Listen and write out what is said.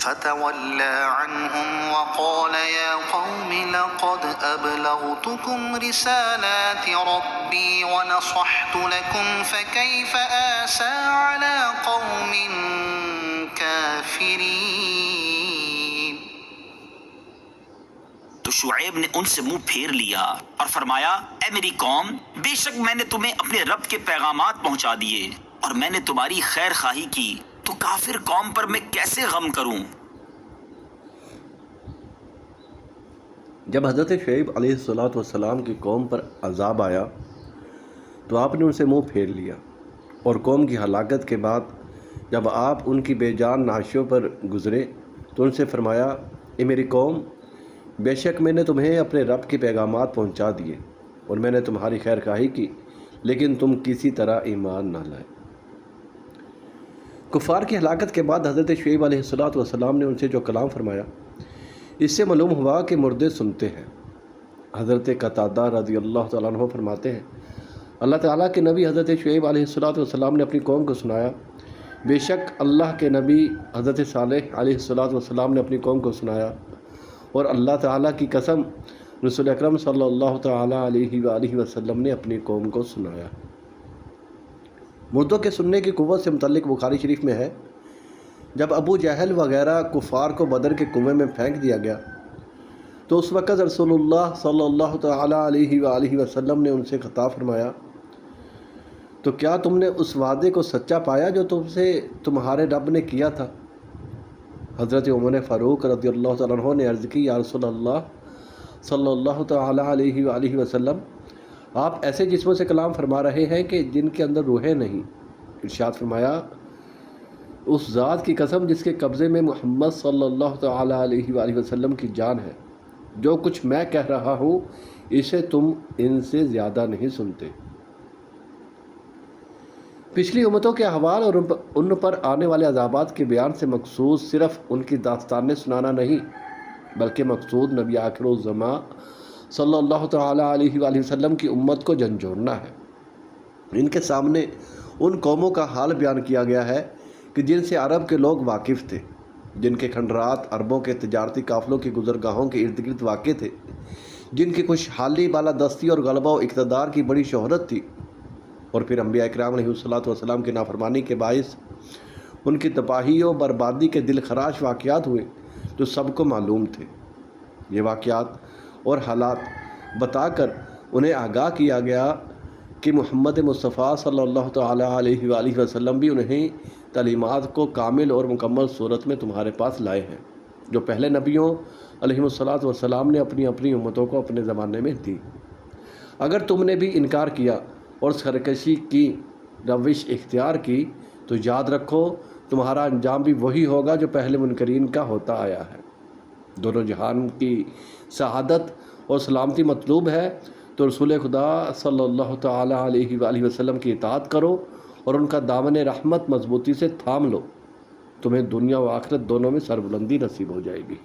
فتولى عنهم وقال يا قوم لقد أبلغتكم رسالات ربي ونصحت لكم فكيف آسى على قوم كافرين. تو شعیب نے ان سے منہ پھیر لیا اور فرمایا اے میری قوم، بے شک میں نے تمہیں اپنے رب کے پیغامات پہنچا دیے اور میں نے تمہاری خیر خواہی کی، تو کافر قوم پر میں کیسے غم کروں؟ جب حضرت شعیب علیہ السلام کی قوم پر عذاب آیا تو آپ نے ان سے منہ پھیر لیا، اور قوم کی ہلاکت کے بعد جب آپ ان کی بے جان نعشیوں پر گزرے تو ان سے فرمایا اے میری قوم، بے شک میں نے تمہیں اپنے رب کے پیغامات پہنچا دیے اور میں نے تمہاری خیر خواہی کی، لیکن تم کسی طرح ایمان نہ لائے۔ کفار کی ہلاکت کے بعد حضرت شعیب علیہ السلام نے ان سے جو کلام فرمایا، اس سے معلوم ہوا کہ مردے سنتے ہیں۔ حضرت قتادہ رضی اللہ تعالیٰ عنہ فرماتے ہیں اللہ تعالیٰ کے نبی حضرت شعیب علیہ السلام نے اپنی قوم کو سنایا، بے شک اللہ کے نبی حضرت صالح علیہ السلام نے اپنی قوم کو سنایا، اور اللہ تعالیٰ کی قسم رسول اکرم صلی اللہ تعالیٰ علیہ وآلہ وسلم نے اپنی قوم کو سنایا۔ مردوں کے سننے کی قوت سے متعلق بخاری شریف میں ہے جب ابو جہل وغیرہ کفار کو بدر کے کنویں میں پھینک دیا گیا تو اس وقت رسول اللہ صلی اللہ تعالیٰ علیہ وآلہ وسلم نے ان سے خطاب فرمایا تو کیا تم نے اس وعدے کو سچا پایا جو تم سے تمہارے رب نے کیا تھا؟ حضرت عمر فاروق رضی اللہ تعالیٰ عنہ نے عرض کی یا رسول اللہ صلی اللہ تعالیٰ علیہ وآلہ وسلم، آپ ایسے جسموں سے کلام فرما رہے ہیں کہ جن کے اندر روحیں نہیں۔ ارشاد فرمایا اس ذات کی قسم جس کے قبضے میں محمد صلی اللہ تعالیٰ علیہ وآلہ وسلم کی جان ہے، جو کچھ میں کہہ رہا ہوں اسے تم ان سے زیادہ نہیں سنتے۔ پچھلی امتوں کے احوال اور ان پر آنے والے عذابات کے بیان سے مقصود صرف ان کی داستانیں سنانا نہیں، بلکہ مقصود نبی آخر الزماں صلی اللہ تعالیٰ علیہ وآلہ وسلم کی امت کو جھنجھوڑنا ہے۔ ان کے سامنے ان قوموں کا حال بیان کیا گیا ہے کہ جن سے عرب کے لوگ واقف تھے، جن کے کھنڈرات عربوں کے تجارتی قافلوں کی گزرگاہوں کے ارد گرد واقع تھے، جن کی خوشحالی، بالادستی اور غلبہ و اقتدار کی بڑی شہرت تھی، اور پھر انبیاء اکرام علیہ السلام کی نافرمانی کے باعث ان کی تباہی و بربادی کے دل خراش واقعات ہوئے جو سب کو معلوم تھے۔ یہ واقعات اور حالات بتا کر انہیں آگاہ کیا گیا کہ محمد مصطفیٰ صلی اللہ تعالیٰ علیہ وآلہ وسلم بھی انہیں تعلیمات کو کامل اور مکمل صورت میں تمہارے پاس لائے ہیں جو پہلے نبیوں علیہ السلام نے اپنی اپنی امتوں کو اپنے زمانے میں دی۔ اگر تم نے بھی انکار کیا اور سرکشی کی روش اختیار کی تو یاد رکھو تمہارا انجام بھی وہی ہوگا جو پہلے منکرین کا ہوتا آیا ہے۔ دونوں جہان کی سعادت اور سلامتی مطلوب ہے تو رسول خدا صلی اللہ تعالیٰ علیہ وآلہ وسلم کی اطاعت کرو اور ان کا دامن رحمت مضبوطی سے تھام لو، تمہیں دنیا و آخرت دونوں میں سربلندی نصیب ہو جائے گی۔